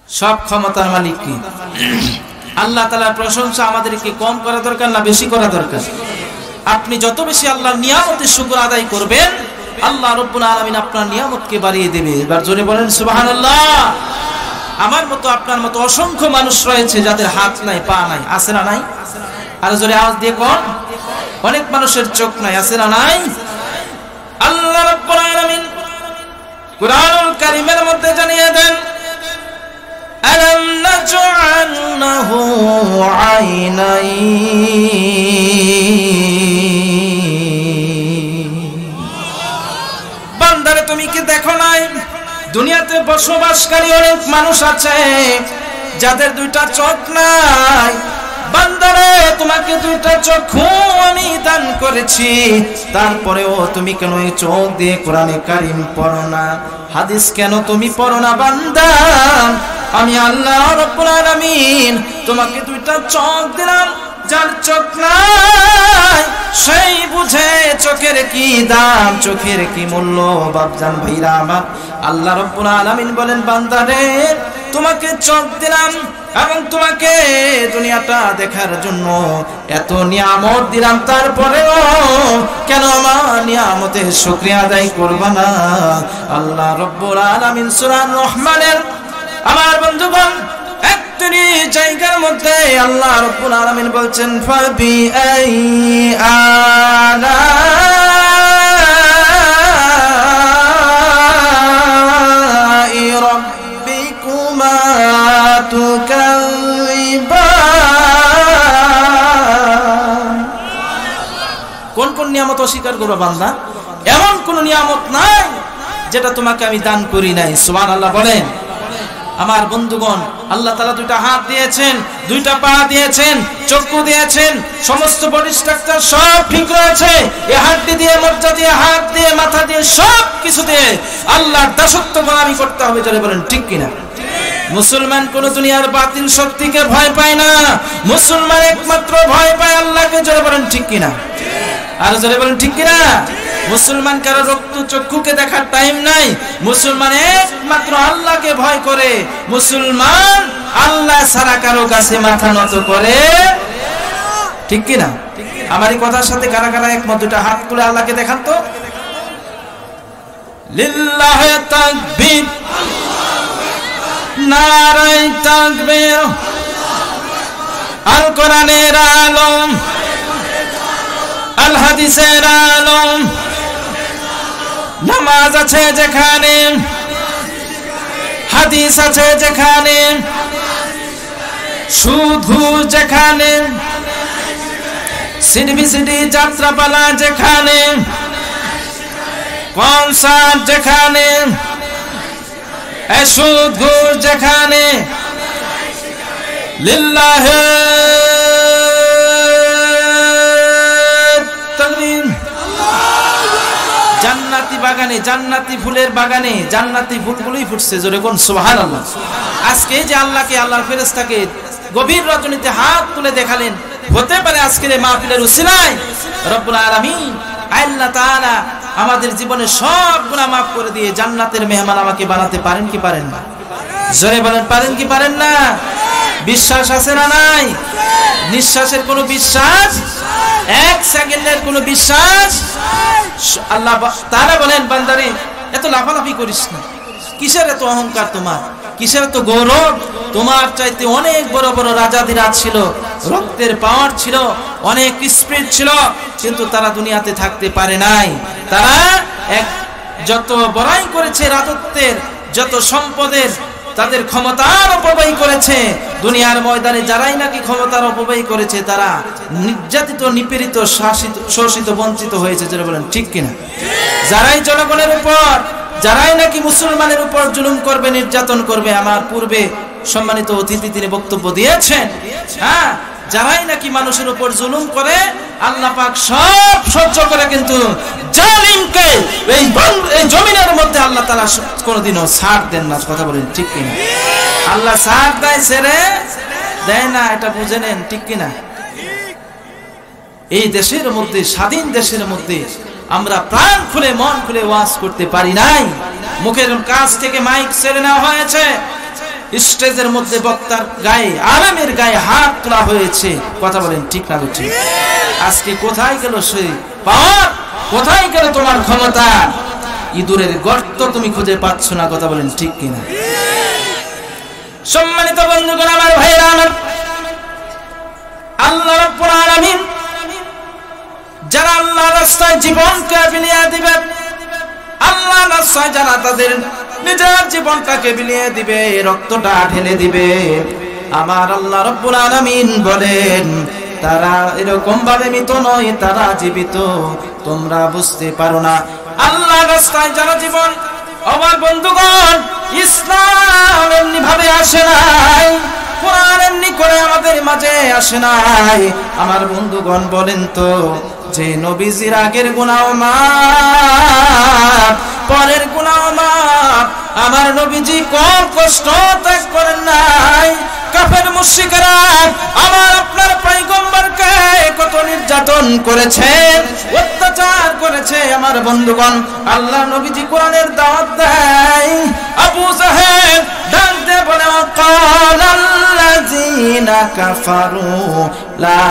সব ক্ষমতার মালিক কি? আল্লাহ তাআলার প্রশংসা আমাদেরকে কম করা দরকার না বেশি করা দরকার? আপনি যত বেশি আল্লাহর নিয়ামতের শুকর আদায় করবেন, আল্লাহ রাব্বুল আলামিন আপনার নিয়ামতকে বাড়িয়ে দেবে। এবার জোরে বলেন সুবহানাল্লাহ। আমার মতো আপনার মতো অসংখ্য মানুষ রয়েছে যাদের হাত নাই, পা নাই, আছে না নাই? আর জোরে আওয়াজ দিয়ে কোন? অনেক মানুষের চোখ নাই, আছে না নাই? আল্লাহ রাব্বুল আলামিন কুরআনুল কারীমের মধ্যে জানিয়ে দেন, আলাম নাজআলহু আইনাইন। বান্দারে তুমি কি দেখো নাই দুনিয়াতে বসবাসকারী অনেক মানুষ আছে যাদের দুইটা চোখ নাই? বান্দারে তোমাকে দুইটা চক্ষু আমি দান করেছি, তারপরেও তুমি কেন এই চোখ দিয়ে কোরআনে কারীম পড়ো না, হাদিস কেন তুমি পড়ো না? বান্দা, আমি আল্লাহ রাব্বুল আলামিন তোমাকে দুইটা চোখ দিলাম। যার চোখ নাই সেই বুঝে চোখের কি দাম, চোখের কি মূল্য। বাপজান ভাইরা আমার, আল্লাহ রাব্বুল আলামিন বলেন, বান্দারে তোমাকে চোখ দিলাম এবং তোমাকে দুনিয়াটা দেখার জন্য এত নিয়ামত দিলাম, তারপরেও কেন আমার নিয়ামতের শুকরিয়া আদায় করবা না? আল্লাহ রাব্বুল আলামিন সূরা রহমানের আমার বন্ধুগণ একটি জায়গার মধ্যে আল্লাহ রাব্বুল আলামিন বলছেন, ফাবি আই আলাই রাব্বিকুমা তুকাযিবান। কোন কোন নিয়ামত অস্বীকার করবে বান্দা? এমন কোন নিয়ামত নাই যেটা তোমাকে আমি দান করি নাই। সুবহানাল্লাহ বলেন। আমার বন্ধুগণ, আল্লাহ তাআলা দুইটা হাত দিয়েছেন, দুইটা পা দিয়েছেন, চক্ষু দিয়েছেন, সমস্ত বডি স্ট্রাকচার সব ঠিক রয়েছে। এই হাড্ডি দিয়ে, মজ্জা দিয়ে, হাত দিয়ে, মাথা দিয়ে, সব কিছু দিয়ে আল্লাহর দাসত্ব গোলামি করতে হবে। জোরে বলেন ঠিক কিনা? মুসলমান কোন দুনিয়ার বাতিল শক্তিকে ভয় পায় না, মুসলমান একমাত্র ভয় পায় আল্লাহকে। জোরে বলেন ঠিক কিনা? আর জোরে বলেন ঠিক কিনা? মুসলমান কারো রক্ত চক্ষুকে দেখার টাইম নাই, মুসলমান একমাত্র আল্লাহকে ভয় করে। মুসলমান আল্লাহ ছাড়া কারো কাছে মাথা নত করে, ঠিক কিনা? আমার এই কথার সাথে কারা কারা একমত? দুটা হাত তুলে আল্লাহকে দেখান তো। লিল্লাহি তাকবীর, নারায়ে তাকবীর। আল কোরআনের আলম, আল হাদিসের আলম। নামাজ আছে যেখানে, হাদিস আছে যেখানে, সুদ ঘুষ যেখানে, সিডি যাত্রাপালা যেখানে, কনসার্ট যেখানে, সুদ ঘুষ যেখানে, লিল্লাহি তাকবীর। জান্নাতি বাগানে, জান্নাতি ফুলের বাগানে জান্নাতি ফুলগুলোই ফুটছে। জোরে কোন সুবহানাল্লাহ। আজকে যে আল্লাহকে, আল্লাহর ফেরেশতাকে গভীর রজনীতে হাত তুলে দেখালেন, হতে পারে আজকের এই মাহফিলের উসিলায় রব্বুল আলামিন আল্লাহ তাআলা আমাদের জীবনের সব গুনাহ মাফ করে দিয়ে জান্নাতের মেহমান আমাকে বানাতে পারেন কি পারেন না? জোরে বলেন, পারেন কি পারেন না? বিশ্বাস আছে না নাই? নিঃশ্বাসের কোনো বিশ্বাস, এক সেকেন্ডের কোনো বিশ্বাস? আল্লাহ তাআলা বলেন, বান্দারে এত লাফালাফি করিস না। কিসের এত অহংকার তোমার? কিসের এত গৌরব? তোমার চাইতে অনেক বড় বড় রাজাদিরাজ ছিল, রক্তের পাওয়ার ছিল, অনেক স্পিড ছিল, কিন্তু তারা দুনিয়াতে থাকতে পারে নাই। তারা যত বড়াই করেছে রাজত্বের, যত সম্পদের, তাদের ক্ষমতার অপব্যয় করেছে। দুনিয়ার ময়দানে যারাই নাকি ক্ষমতার অপব্যয় করেছে তারা নির্যাতিত, নিপীড়িত, শোষিত, বঞ্চিত হয়েছে। যারা বলেন ঠিক কিনা? যারাই জনগণের উপর, যারাই নাকি মুসলমানের উপর জুলুম করবে, নির্যাতন করবে, আমার পূর্বে সম্মানিত অতিথি তিনি বক্তব্য দিয়েছেন, হ্যাঁ, যারাই নাকি মানুষের উপর জুলুম করে আল্লাহ পাক সব সহ্য করে, কিন্তু জালিমকে এই জমিনের মধ্যে আল্লাহ তাআলা কোনোদিনও ছাড় দেন না। কথা বলেন ঠিক কিনা? আল্লাহ ছাড় দেয়, ছেড়ে দেয় না, এটা বুঝে নেন ঠিক কিনা? এই দেশের মধ্যে, স্বাধীন দেশের মধ্যে আমরা প্রাণ খুলে, মন খুলে ওয়াজ করতে পারি নাই। মুখের কাছ থেকে মাইক ছেড়ে নেওয়া হয়েছে, স্টেজের মধ্যে বক্তার গায়ে, আলেমের গায়ে হাত তোলা হয়েছে। কথা বলেন ঠিক না ঠিক? আজকে কোথায় গেল সেই পাওয়ার? কোথায় গেল তোমার ক্ষমতা? ইঁদুরের গর্ত তুমি খুঁজে পাচ্ছ না। কথা বলেন ঠিক কিনা? সম্মানিত বন্ধুগণ, আমার ভাইরা আমার, আল্লাহ রাব্বুল আলামিন যারা আল্লাহর রাস্তায় জীবনকে বিলিয়ে দিবে, আল্লাহর রাস্তায় যারা তাদের নিজের জীবনটাকে বিলিয়ে দিবে, রক্তটা ঢেলে দিবে, আমার আল্লাহ রাব্বুল আলামিন বলেন তারা এরকম ভাবে মৃত নয়, তারা জীবিত। তোমরা বুঝতে পারো না। আল্লাহর রাস্তায় যারা জীবন, আমার বন্ধুগণ, ইসলাম এমনি ভাবে আসে নাই, কোরআন এমনি করে আমাদের মাঝে আসে নাই। আমার বন্ধুগণ বলেন তো, যে নবীজির আগের গুনাহ মাফ, পরের গুনাহ মাফ, আমার নবীজি কম কষ্ট ত্যাগ করেন নাই। কাফের মুশরিকরা আমার আপনার পয়গম্বরকে কত নির্যাতন করেছে, অত্যাচার করেছে। আমার বন্ধুগণ, আল্লাহ নবীজি কোরআনের দাওয়াত দেয়। আবু জাহেল ডাক দিয়ে বলে, কালাল্লাযীনা কাফারু লা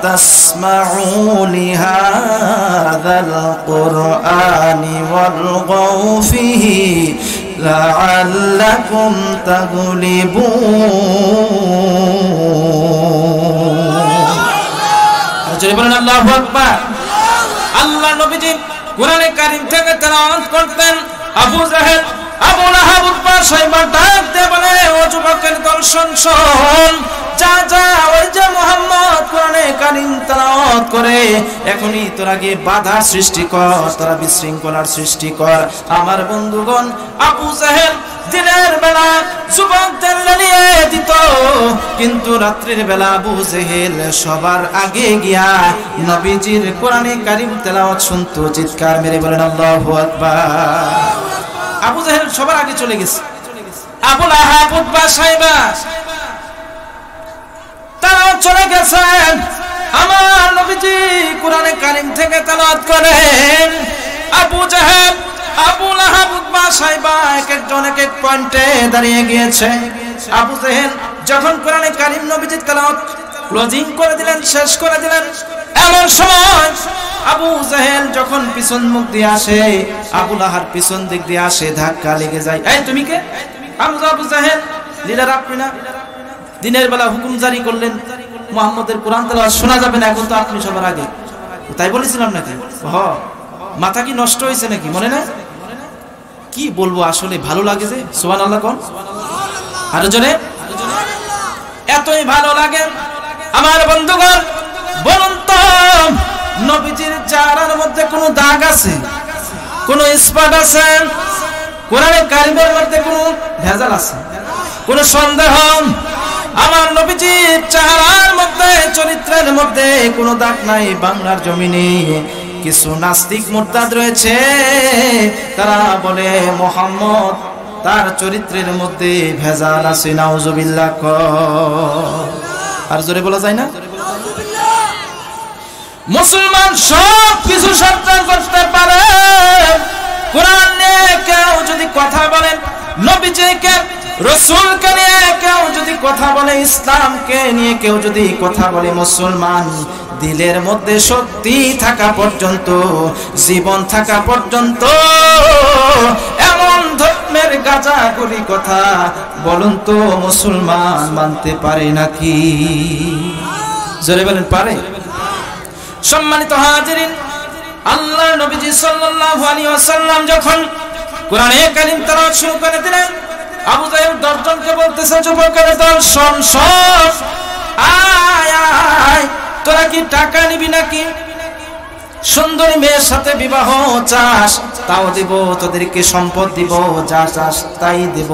তাসমাউ লিহাযাল কুরআনি ওয়ালগাউ ফিহি লাআল্লাকুম তাগলিবুন। জোরে বলেন আল্লাহু আকবার। আল্লাহ নবীজি কোরআনে কারীম থেকে তেলাওয়াত করতেন। আবু জাহেল, আবু লাহাব, উতবা, শাইবা ডাক দিয়ে বলে, ও যুবকের দল, শোন শোন, যা যা, ওই যে মুহাম্মদ কোরআনে কারীম তেলাওয়াত করে, এখনই তোরা গিয়ে বাধা সৃষ্টি কর, তোরা বিশৃঙ্খলার সৃষ্টি কর। আমার বন্ধুগণ, আবু জাহেল দিনের বেলা যুবকদের নিয়ে দিত, কিন্তু রাত্রির বেলা আবু জাহেল সবার আগে গিয়া নবীজির কোরআনে কারীম তেলাওয়াত শুনতো। চিৎকার মেরে বলেন আল্লাহু আকবার। আবু জাহেল সবার আগে চলে গেছে। আবু লাহাব, উতবা, শাইবা তারা চলে গেছেন। আমার নবীজি কোরআনে কারীম থেকে তেলাওয়াত করেন। আবু জাহেল, আবু লাহাব, উতবা, শাইবা এক একজন এক এক পয়েন্টে দাঁড়িয়ে গিয়েছে। আবু জাহেল যখন কোরআনে কারীম নবীজি তেলাওয়াত ক্লোজিং করে দিলেন, শেষ করে দিলেন, এমন সময় আবু জাহেল যখন পিছন মুখ দিয়ে আসে, আবু লাহাব পিছন দিক দিয়ে আসে, ধাক্কা লেগে যায়। এই তুমি কে? আবু জাহেল, লিডার আপনি না? দিনের বেলা হুকুম জারি করলেন মুহাম্মদের কোরআন তেলাওয়াত শোনা যাবে না, এখন তো আপনি সবার আগে। তাই বলেছিলাম নাকি? মাথা কি নষ্ট হয়েছে নাকি? মনে নাই? কি বলবো, আসলে ভালো লাগে যে। সুবহানাল্লাহ কোন? আরো জোরে। এতই ভালো লাগে। আমার বন্ধুগণ, বলুন তো, নবীজির চেহারার মধ্যে কোনো দাগ আছে? কোনো স্পট আছে? কোরআনে কারীমের মধ্যে কোনো ভেজাল আছে? কোনো সন্দেহ? আমার নবীজির চেহারার মধ্যে, চরিত্রের মধ্যে কোনো দাগ নাই। বাংলার জমিনে কিছু নাস্তিক মুরতাদ রয়েছে, তারা বলে মুহাম্মদ তার চরিত্রের মধ্যে ভেজাল আছে। নাউজুবিল্লাহ। আর জোরে বলা যায় না? মুসলমান সব কিছু সত্য করতে পারে, কোরআন নিয়ে কেউ যদি কথা বলে, নবীজিকে, রাসূলকে নিয়ে কেউ যদি কথা বলে, ইসলামকে নিয়ে কেউ যদি কথা বলে, মুসলমান দিলের মধ্যে শক্তি থাকা পর্যন্ত, জীবন থাকা পর্যন্ত এমন ধর্মের গাঁজাখুরি কথা বলুন তো মুসলমান মানতে পারে নাকি? জোরে বলেন, পারে? সম্মানিত হাজিরিন, আল্লাহর নবীজি সাল্লাল্লাহু আলাইহি ওয়াসাল্লাম যখন কোরআনে কারীম তেলাওয়াত শুরু করে দিলেন, আবু জাহেল দশজনকে বলতেছে, যুবকের দল, শোন শোন, আয় আয়, তোরা কি টাকা নিবি নাকি? সুন্দরী মেয়ের সাথে বিবাহ চাস, তাও দেব, তোদেরকে সম্পদ দিব, যা চাস তাই দেব।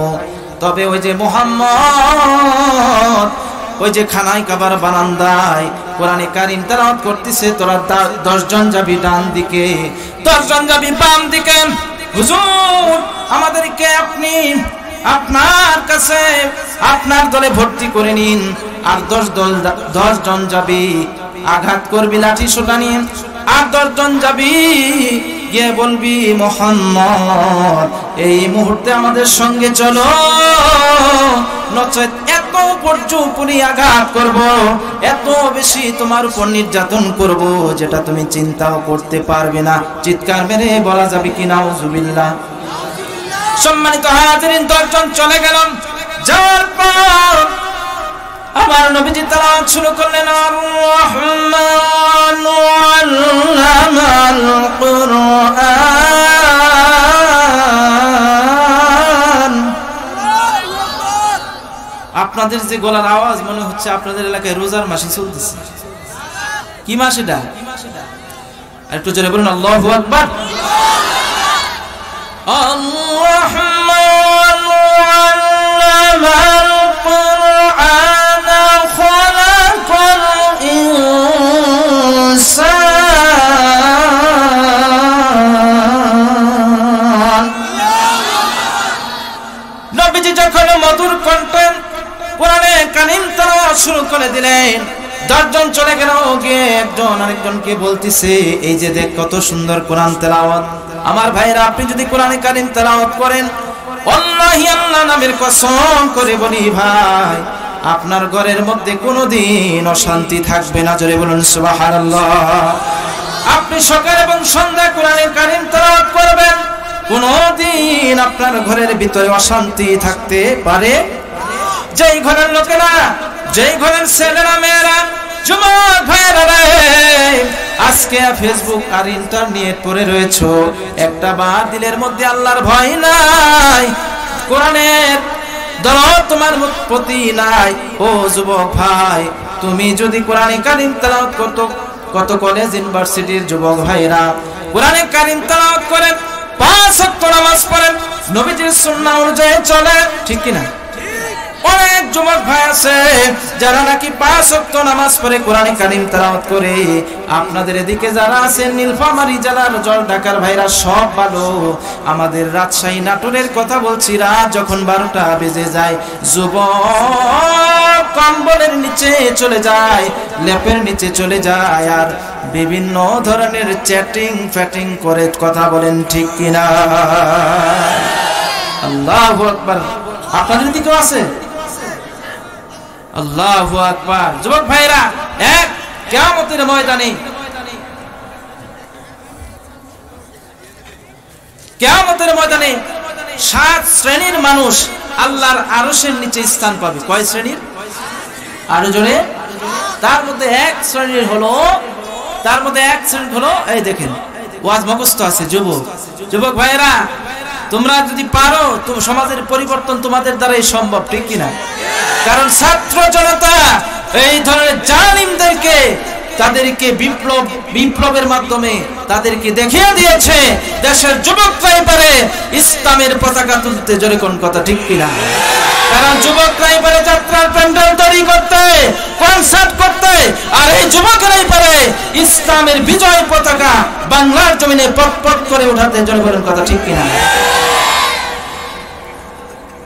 তবে ওই যে মুহাম্মদ ওই যে খানায় কাবার বারান্দায় কোরআনে কারীম তেলাওয়াত করতেছে, তোরা 10 জন যাবি ডান দিকে, 10 জন যাবি বাম দিকে। হুজুর, আমাদেরকে আপনি আপনার কাছে আপনার দলে ভর্তি করে নিন, আর 10 জন যাবি আঘাত করবি লাঠি সোটা নিয়ে, আর 10 জন যাবি গিয়ে বলবি মুহাম্মদ এই মুহূর্তে আমাদের সঙ্গে চলো, নচেত এত পর্যুপরি আঘাত করব, এত বেশি তোমার উপর নির্যাতন করব যেটা তুমি চিন্তাও করতে পারবে না। চিৎকার মেরে বলা যাবে কি নাউজুবিল্লাহ। সম্মানিত হাজিরিন, 10 জন চলে গেলাম। যাওয়ার পর আমার নবীজি তেলাওয়াত শুরু করলেন, আর-রাহমানু আল্লামাল কুরআন। আপনাদের যে গলার আওয়াজ মনে হচ্ছে আপনাদের এলাকায় রোজার মাসে চলতেছে। কি মাস এটা? একটু জোরে বলুন আল্লাহু আকবার। আর-রাহমানু আল্লামাল কুরআন খালাকাল ইনসান। নবীজি যখন মধুর কণ্ঠে কোরআনে কারীম তেলাওয়াত শুরু করে দিলেন, 10 জন চলে গেল। গিয়ে একজন আরেকজনকে বলতেছে, এই যে দেখ কত সুন্দর কোরআন তেলাওয়াত। আমার ভাইরা, আপনি যদি কোরআনে কারীম তেলাওয়াত করেন, আল্লাহি আল্লাহ নামের কসম করে বলি ভাই, আপনার ঘরের মধ্যে কোনোদিন অশান্তি থাকবে না। জোরে বলুন সুবহানাল্লাহ। আপনি সকাল এবং সন্ধ্যা কোরআনে কারীম তেলাওয়াত করবেন, কোনোদিন আপনার ঘরের ভিতরে অশান্তি থাকতে পারে। যেই ঘরের লোকেরা, যেই ঘরের ছেলেরা, মেয়েরা, যুবক ভাইরা রে, আজকে ফেসবুক আর ইন্টারনেট পড়ে রয়েছে, একটা বার দিলের মধ্যে আল্লাহর ভয় নাই, কোরআনের দরদ তোমার প্রতি নাই। ও যুবক ভাই, তুমি যদি কোরআনে কারীম তেলাওয়াত করতে, কত কলেজ ইউনিভার্সিটির যুবক ভাইরা কোরআনে কারীম তেলাওয়াত করেন, 5 ওয়াক্ত নামাজ পড়েন, নবীজির সুন্নাহ অনুযায়ী চলে, ঠিক কি না? অনেক যুবক ভাই আছে যারা নাকি 5 ওয়াক্ত নামাজ পড়ে কোরআনে কারীম তেলাওয়াত করে। আপনাদের এদিকে যারা আছেন নীলফামারী জেলার জল ঢাকার ভাইরা সব ভালো। আমাদের রাজশাহী নাটোরের কথা বলছি, রাত যখন 12টা বেজে যায়, যুবক কম্বলের নিচে চলে যায়, লেপের নিচে চলে যায়, আর বিভিন্ন ধরনের চ্যাটিং ফ্যাটিং করে কথা বলেন, ঠিক কিনা? আল্লাহু আকবার। আপনাদের দিকেও আছে? আল্লাহু আকবার। যুবক ভাইরা, এক কিয়ামতের ময়দানে, কিয়ামতের ময়দানে 7 শ্রেণীর মানুষ আল্লাহর আরশের নিচে স্থান পাবে। কয় শ্রেণীর? আরো জোরে। তার মধ্যে এক শ্রেণীর হলো, এই দেখেন, ওয়াজ মুখস্থ আছে। যুবক ভাইরা, তোমরা যদি পারো, তো সমাজের পরিবর্তন তোমাদের দ্বারাই সম্ভব, ঠিক কিনা? কারণ ছাত্র জনতা এই ধরনের জালিমদেরকে, তাদেরকে বিপ্লবের মাধ্যমে তাদেরকে দেখিয়ে দিয়েছে দেশের যুবকরাই পারে ইসলামের পতাকা তুলতে। জোরে কোন কথা, ঠিক কিনা? কারণ যুবকরাই পারে যাত্রার প্যান্ডেল তৈরি করতে, কনসার্ট করতে, আর এই যুবকরাই পারে ইসলামের বিজয় পতাকা বাংলার জমিনে পটপট করে উঠাতে। জোরে বলেন কথা, ঠিক কিনা?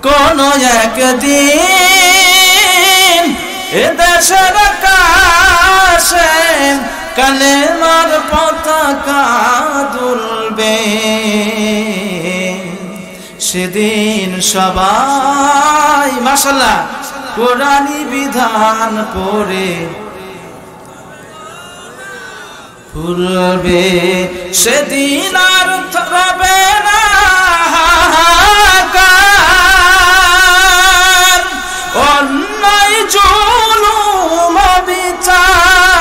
কোন একদিন এ দেশের আকাশে কালেমার পতাকা দুলবে, সেদিন সবাই মাশাআল্লাহ কোরআনী বিধান পড়ে ফুলবে, সেদিন আর রবে না অন্যায় জুলুম বিচার,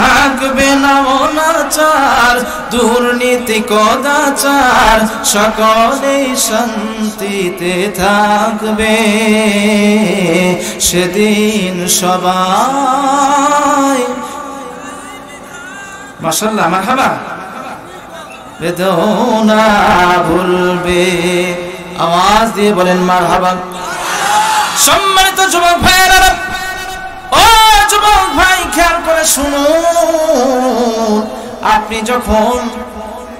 থাকবে না অনাচার দুর্নীতি কদাচার, সকলেই শান্তিতে থাকবে, সেদিন সবাই মাশাআল্লাহ মারহাবা বেদনা ভুলবে। আওয়াজ দিয়ে বলেন মারহাবা। সম্মানিত যুবক ভাইরা, ও যুবক ভাই, খেয়াল করে শুনুন, আপনি যখন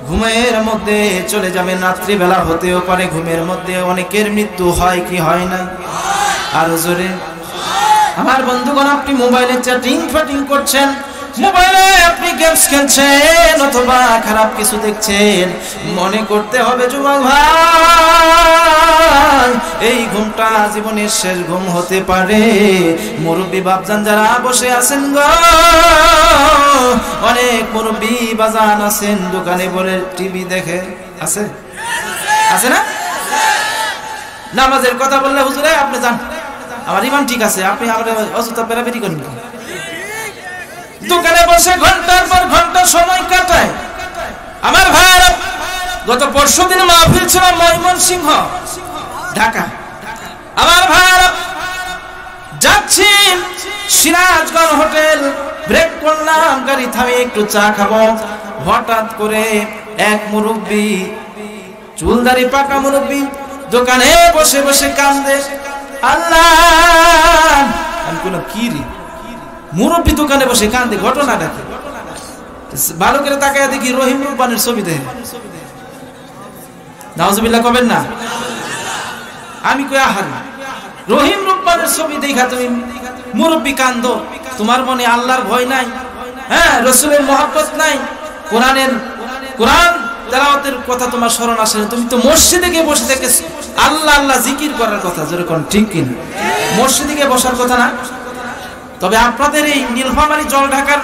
ঘুমের মধ্যে চলে যাবেন, রাত্রিবেলা হতেও পারে, ঘুমের মধ্যে অনেকের মৃত্যু হয় কি হয় না? আরো জোরে। আমার বন্ধুগণ, আপনি মোবাইলে চ্যাটিং ফ্যাটিং করছেন, মোবাইলে আপনি গেমস খেলছেন অথবা খারাপ কিছু দেখছেন, মনে করতে হবে যুবক ভাই এই ঘুমটা জীবনের শেষ ঘুম হতে পারে। মুরব্বী বাপজান যারা বসে আছেন গো, অনেক মুরব্বী বাজান আছেন দোকানে বলে টিভি দেখে, আছে আছে না? নামাজের কথা বললে হুজুরে আপনি যান, আমার ইমান ঠিক আছে, আপনি আমার অযথা বেরাবেরি করেন। দোকানে বসে ঘন্টার পর ঘন্টা সময় কাটায়। আমার ভাই, গত পরশুদিন মাহফিল ছিল ময়মনসিংহ, ঢাকা। আমার ভাই যাচ্ছি সিরাজগঞ্জ হোটেল, ব্রেক করলাম, গাড়ি থামিয়ে একটু চা খাবো। হঠাৎ করে এক মুরব্বী, চুলদারি পাকা মুরব্বী, দোকানে বসে বসে কান্দে। আল্লাহ, আমি কোনো কি রে মুরব্বী দোকানে বসে কান্দে, ঘটনা দেখে। ভালো করে তাকায় দেখি রহিম রুব্বানের ছবি দেখে। নাউজুবিল্লাহ কবেন না? আমি কই আহার রহিম রুব্বানের ছবি দেখা তুমি মুরব্বী কান্দো, তোমার মনে আল্লাহর ভয় নাই? হ্যাঁ, রাসূলের মহব্বত নাই, কোরআন তেলাওয়াতের কথা তোমার স্মরণ আসে না। তুমি তো মসজিদে গিয়ে বসে থেকে আল্লাহ আল্লাহ জিকির করার কথা, যেরকম ঠিক কিনা? মসজিদে গিয়ে বসার কথা না। তবে আপনাদের এই নীলফামারী জল ঢাকার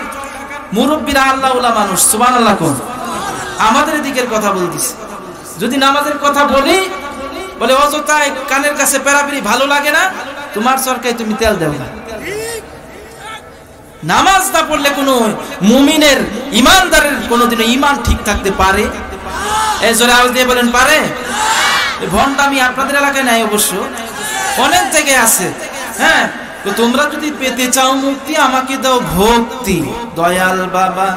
মুরব্বীরা আল্লাহওয়ালা মানুষ, সুবহানাল্লাহ কোন, আমাদের দিকের কথা বলতেছি। যদি নামাজের কথা বলি বলে অযথা কানের কাছে পেরাপেরি ভালো লাগে না, তোমার সরকারে তুমি তেল দেও না। নামাজ না পড়লে কোনো মুমিনের ইমানদারের কোনোদিনও ইমান ঠিক থাকতে পারে? এই জোরে আওয়াজ দিয়ে বলেন পারে? ভণ্ডামি আপনাদের এলাকায় নাই অবশ্য, অনেক জায়গায় আছে। হ্যাঁ, তো তোমরা যদি পেতে চাও মুক্তি, আমাকে দাও ভক্তি। দয়াল বাবা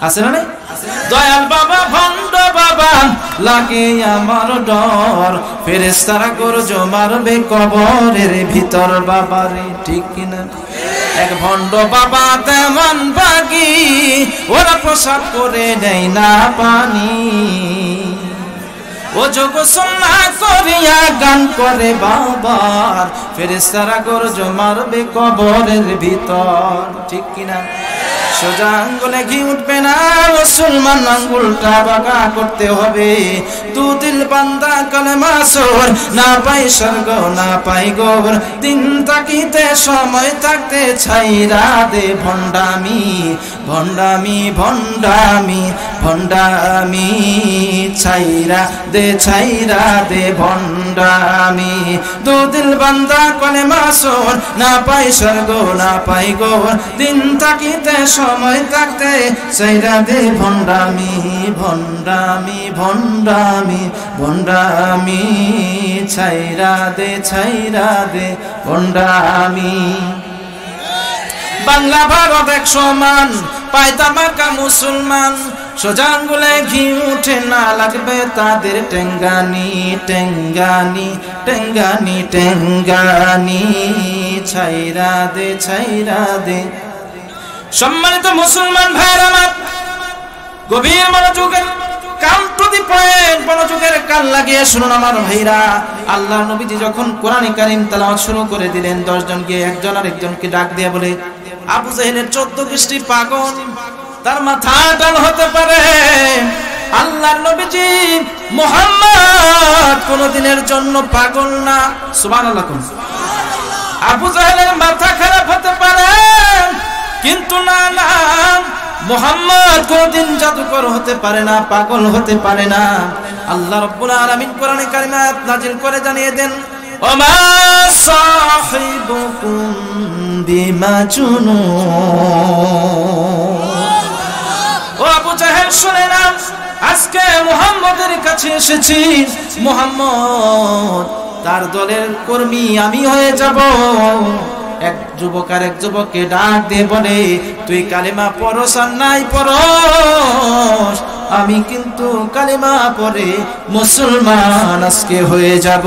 আছে না? দয়াল বাবা ভণ্ড বাবা লাগে আমার ডর, ফেরেশতারা গর্জ মারবে কবরের ভিতর বাবারে, ঠিক কিনা? এক ভণ্ড বাবা তেমন বাগি, ওরা প্রসাদ করে দেয় না পানি, ও যোগ সুন্নাহ করিয়া গান করে বাবার, ফেরেশতারা গর্জ মারবে কবরের ভিতর, ঠিক কিনা? সোজা আঙ্গুলে ঘি উঠবে না মুসলমান, আঙ্গুলটা বাঁকা করতে হবে। দু দিল বান্দা কালেমা সোর, না পাই স্বর্গ না পাই গোর, দিন তাকিতে সময় থাকতে ছাইরা দে ভণ্ডামি, ভণ্ডামি ভণ্ডামি ভণ্ডামি, ছাইরা দে ভণ্ডামি। দু দিল বান্দা কালেমা সোর, না পাই স্বর্গ না পাই গোর, দিন তাকিতে সময় থাকতে ছাইরা দে ভণ্ডামি, ভণ্ডামি ভণ্ডামি ভণ্ডামি, ছাইরা দে ভণ্ডামি। বাংলা ভারত এক সমান, পায়তামাকা মুসলমান, সোজা আঙ্গুলে ঘি উঠে না লাগবে তাদের টেঙ্গানি, টেঙ্গানি টেঙ্গানি টেঙ্গানি, ছাইরা দে। সম্মানিত মুসলমান ভাইরা আমার, গভীর মনোযোগের কান টু দি পয়েন্ট, মনোযোগের কান লাগিয়ে শুনুন আমার ভাইরা। আল্লাহ নবীজি যখন কোরআনে কারীম তেলাওয়াত শুরু করে দিলেন, 10 জনকে একজন আরেকজনকে ডাক দিয়ে বলে, আবু জাহেলের 14 গোষ্ঠী পাগল, তার মাথা ডাল হতে পারে। আল্লাহ নবীজি মুহাম্মদ কোনদিনের জন্য পাগল না, সুবহানাল্লাহ। আবু জাহেলের মাথা খারাপ হতে পারে, কিন্তু না না, মুহাম্মদ কোনদিন জাদুকর হতে পারে না, পাগল হতে পারে না। আল্লাহ রাব্বুল আলামিন কোরআনে কারীমে আয়াত নাযিল করে জানিয়ে দেন, ওমা সাহিবুকুম বিমাজনুন। ও আবু জাহেল শুনে না, আজকে মুহাম্মদের কাছে এসেছি, মুহাম্মদ তার দলের কর্মী আমি হয়ে যাব। এক যুবক আর এক যুবককে ডাক দিয়ে বলে, তুই কালেমা পড়স আর নাই পড়স, আমি কিন্তু কালেমা পড়ে মুসলমান আজকে হয়ে যাব।